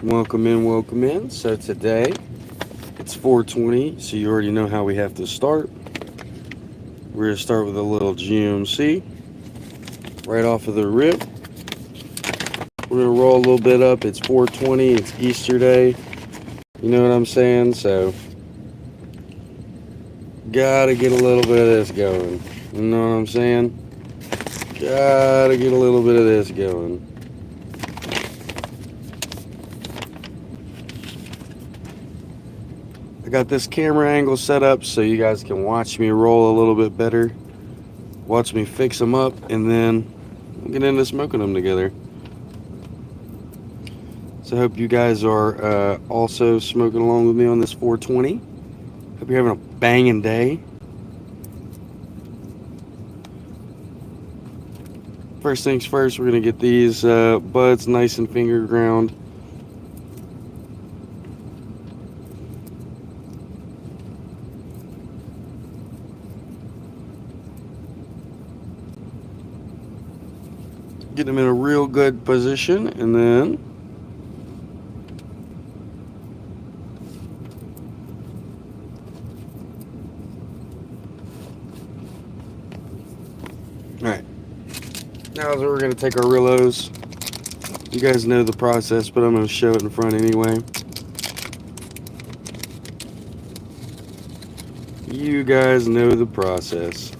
Welcome in, welcome in. So today it's 420, so you already know how we have to start. We're going to start with a little GMC right off of the rip. We're going to roll a little bit up. It's 420, it's Easter Day. You know what I'm saying? So, gotta get a little bit of this going. You know what I'm saying? Gotta get a little bit of this going. I got this camera angle set up so you guys can watch me roll a little bit better. Watch me fix them up, and then we'll get into smoking them together. So I hope you guys are also smoking along with me on this 420. Hope you're having a banging day. First things first, we're going to get these buds nice and finger ground. Get them in a real good position, and then alright, now we're going to take our Rillos. You guys know the process, but I'm going to show it in front anyway. You guys know the process.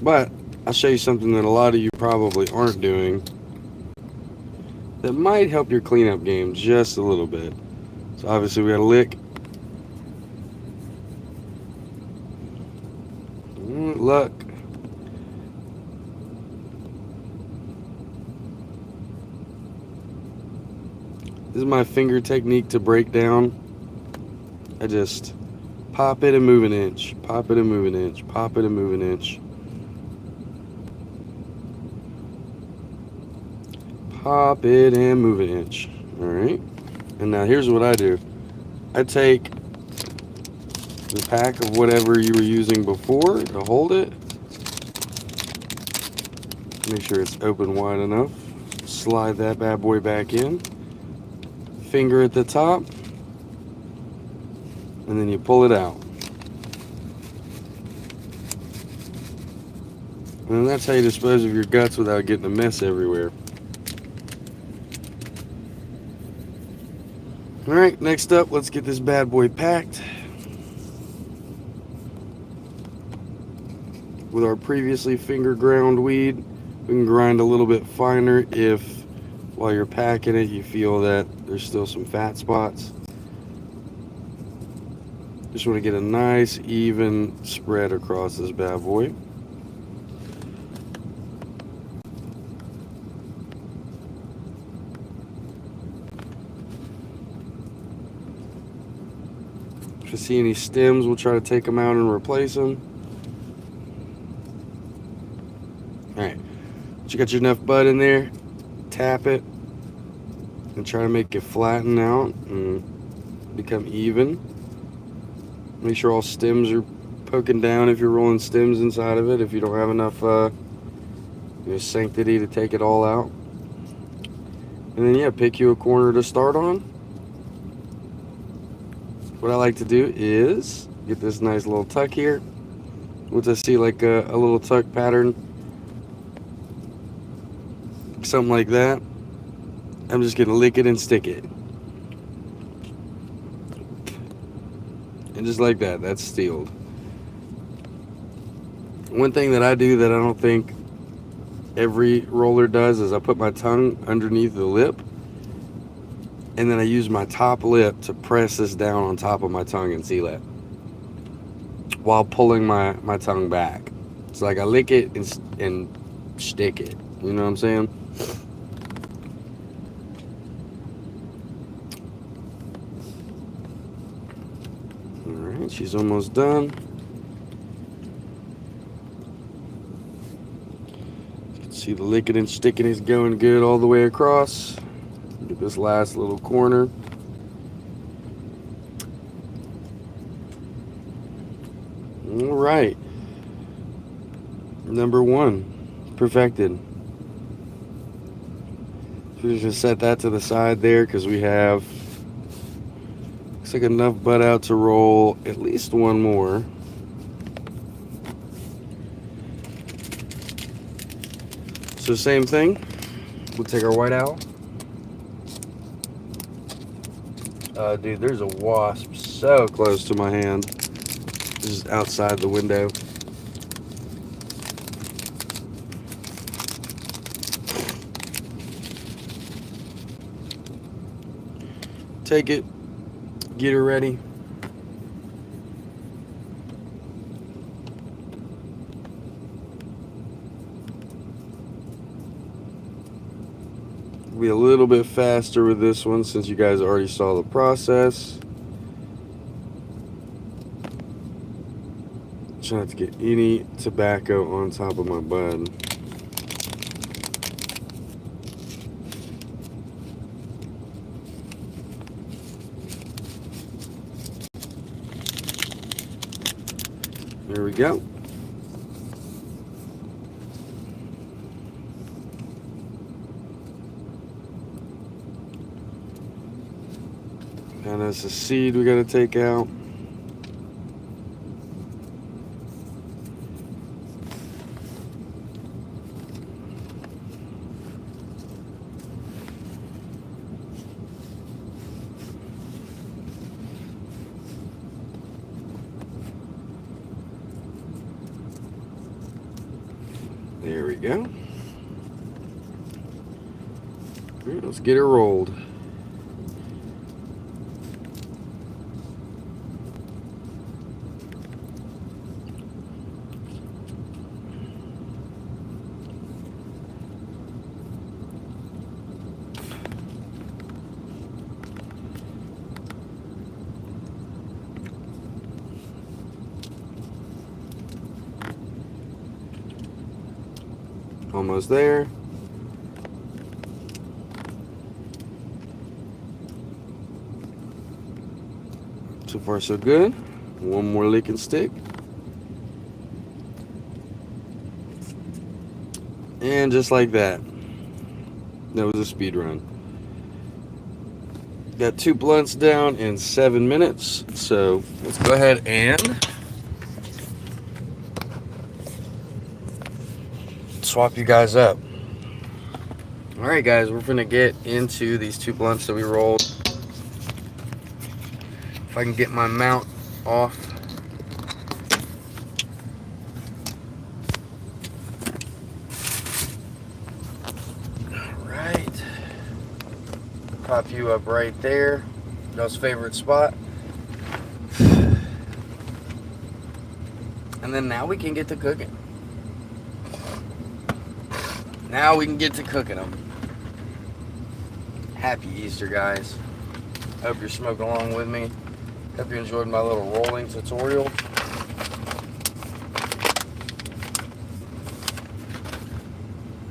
But I'll show you something that a lot of you probably aren't doing that might help your cleanup game just a little bit. So obviously we got a lick. Luck. This is my finger technique to break down. I just pop it and move an inch. Pop it and move an inch. Pop it and move an inch. Pop it and move an inch. Alright. And now here's what I do. I take the pack of whatever you were using before to hold it. Make sure it's open wide enough. Slide that bad boy back in. Finger at the top. And then you pull it out. And that's how you dispose of your guts without getting a mess everywhere. Alright, next up, let's get this bad boy packed with our previously finger ground weed. We can grind a little bit finer if while you're packing it you feel that there's still some fat spots. Just want to get a nice even spread across this bad boy. If you see any stems, we'll try to take them out and replace them. Alright, you got your enough bud in there, tap it and try to make it flatten out and become even. Make sure all stems are poking down if you're rolling stems inside of it, if you don't have enough sanctity to take it all out. And then yeah, pick you a corner to start on. What I like to do is get this nice little tuck here. Once I see like a little tuck pattern, something like that, I'm just gonna lick it and stick it. And just like that, that's sealed. One thing that I do that I don't think every roller does is I put my tongue underneath the lip, and then I use my top lip to press this down on top of my tongue and seal it while pulling my tongue back. It's like I lick it and stick it. You know what I'm saying? Alright, she's almost done. You can see the licking and sticking is going good all the way across. Get this last little corner. Alright. Number one, perfected. Just set that to the side there because we have, looks like enough butt out to roll at least one more. So same thing, we'll take our white owl. Dude, there's a wasp so close to my hand, just outside the window. Take it, get her ready. Be a little bit faster with this one since you guys already saw the process. Try not to get any tobacco on top of my bud. There we go. And that's a seed we gotta take out. There we go. All right, let's get it rolled. Almost there. So far so good. One more lick and stick. And just like that. That was a speed run. Got 2 blunts down in 7 minutes. So let's go ahead and swap you guys up. Alright guys, we're gonna get into these 2 blunts that we rolled. If I can get my mount off. Alright. Pop you up right there. Y'all's favorite spot. And then now we can get to cooking. Now we can get to cooking them. Happy Easter, guys. Hope you're smoking along with me. Hope you enjoyed my little rolling tutorial.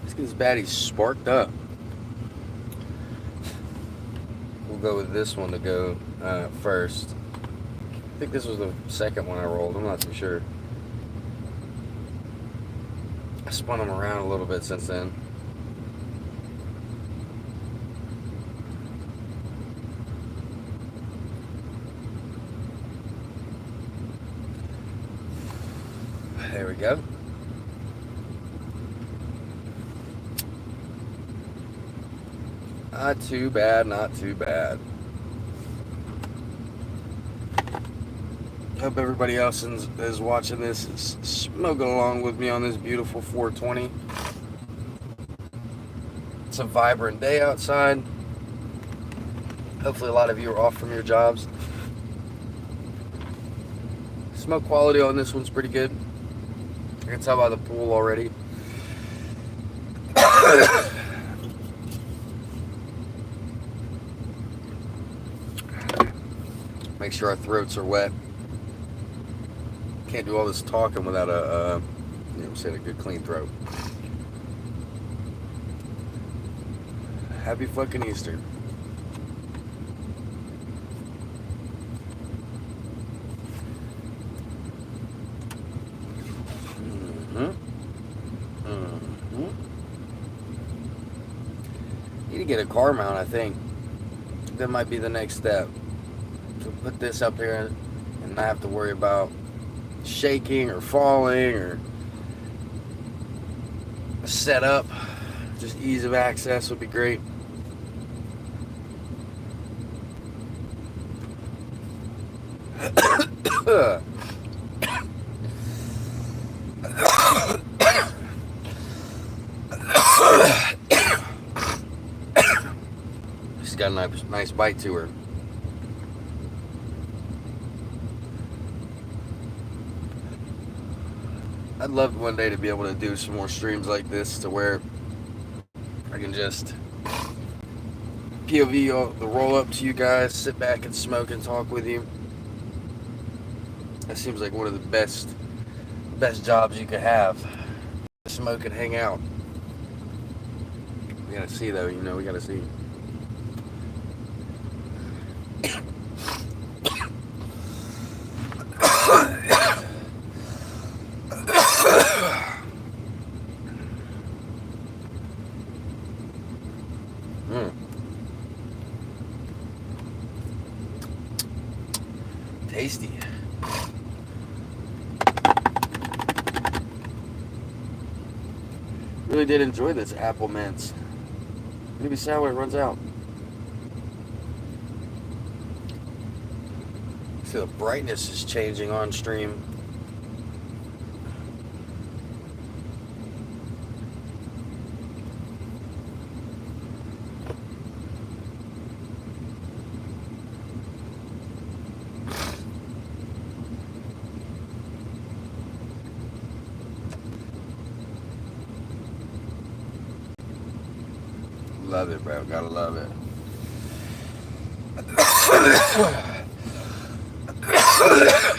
Let's get this baddie sparked up. We'll go with this one to go first. I think this was the second one I rolled. I'm not too sure. I spun them around a little bit since then. There we go. Not too bad, not too bad. Hope everybody else is watching this is smoking along with me on this beautiful 420. It's a vibrant day outside. Hopefully a lot of you are off from your jobs. Smoke quality on this one's pretty good. I can tell by the pool already. Make sure our throats are wet. Can't do all this talking without a good clean throat. Happy fucking Easter. Need to get a car mount, I think. That might be the next step. To put this up here and not have to worry about shaking or falling or a setup. Just ease of access would be great. She's got a nice bite to her. I'd love one day to be able to do some more streams like this to where I can just POV the roll up to you guys, sit back and smoke and talk with you. That seems like one of the best jobs you could have. Smoke and hang out. We gotta see though, we gotta see. Tasty. Really did enjoy this apple mints. It'll be sad when it runs out. See, the brightness is changing on stream. Love it, bro. Gotta love it.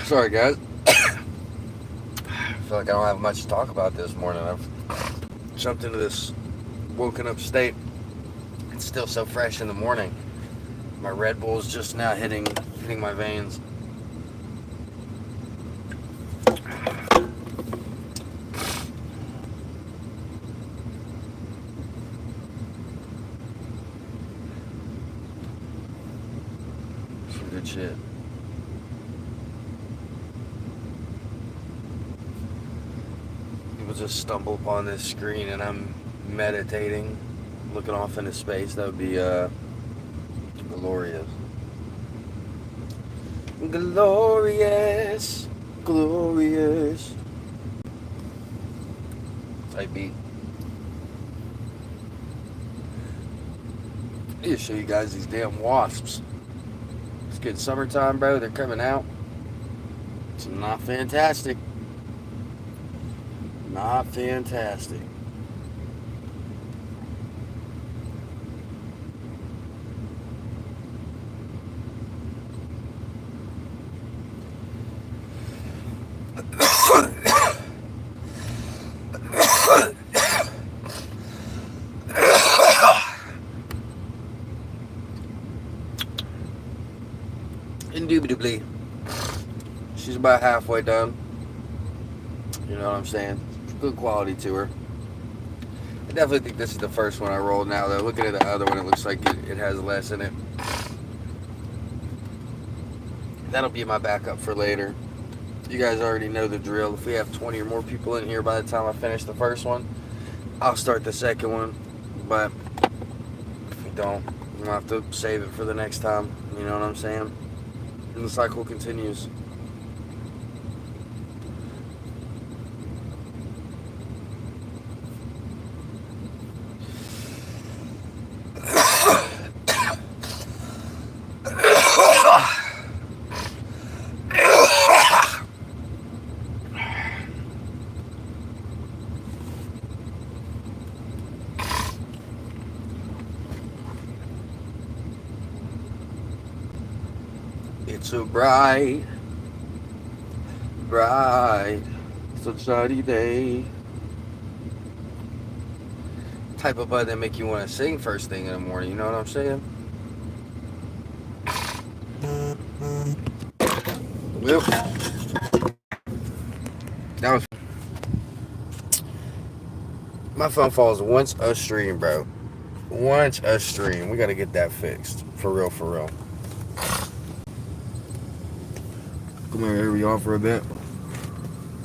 Sorry, guys. I feel like I don't have much to talk about this morning. I've jumped into this woken up state. It's still so fresh in the morning. My Red Bull's just now hitting my veins. Good shit. People just stumble upon this screen and I'm meditating, looking off into space. That would be glorious. Glorious. Glorious. Type beat. I need to show you guys these damn wasps. Good summertime, bro. They're coming out. It's not fantastic. Not fantastic. Indubitably, she's about halfway done. You know what I'm saying? Good quality to her. I definitely think this is the first one I rolled now, though. Looking at the other one, it looks like it has less in it. That'll be my backup for later. You guys already know the drill. If we have 20 or more people in here by the time I finish the first one, I'll start the second one. But if we don't, we'll have to save it for the next time. You know what I'm saying? And the cycle continues. It's a bright, sunshiny day. Type of bud that make you want to sing first thing in the morning, you know what I'm saying? Well, that was... My phone falls once a stream, bro. 1 inch upstream. We got to get that fixed. For real, for real. Come over here, y'all, for a bit.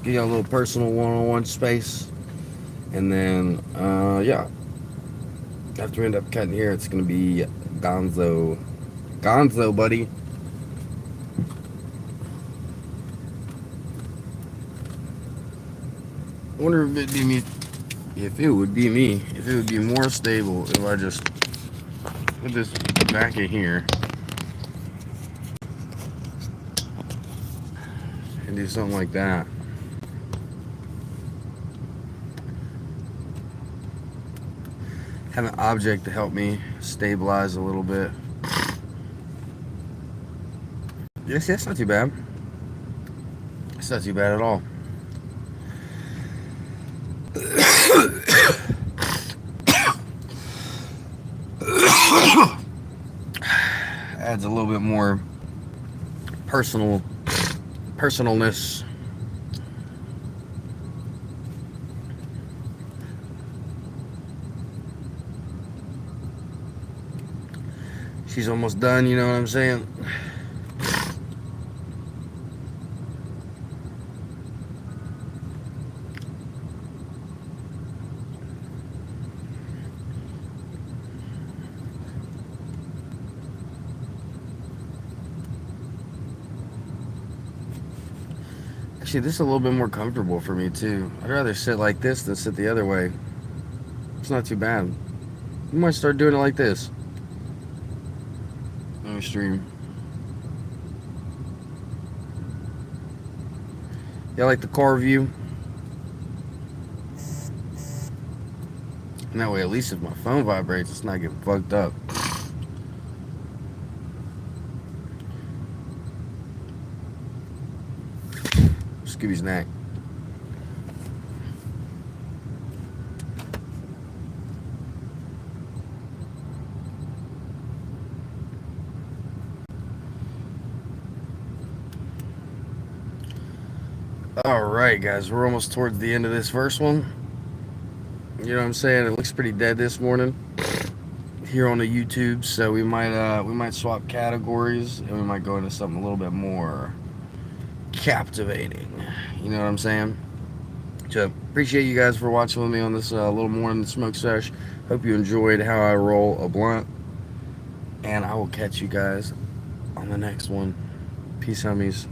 Give y'all a little personal one-on-one space. And then, yeah. After we end up cutting here, it's going to be Gonzo. Gonzo, buddy. I wonder if it'd be me. If it would be me, if it would be more stable if I just put this back in here and do something like that. Have an object to help me stabilize a little bit. Yes, that's not too bad. It's not too bad at all. Adds a little bit more personalness. She's almost done, you know what I'm saying? Actually, this is a little bit more comfortable for me too. I'd rather sit like this than sit the other way. It's not too bad. You might start doing it like this. Let me stream. Yeah, like the car view. And that way, at least if my phone vibrates, it's not getting fucked up. Scooby's neck. Alright guys, we're almost towards the end of this first one. You know what I'm saying? It looks pretty dead this morning here on the YouTube, so we might swap categories and we might go into something a little bit more captivating. You know what I'm saying? So appreciate you guys for watching with me on this little morning smoke sesh. Hope you enjoyed how I roll a blunt, and I will catch you guys on the next one. Peace, homies.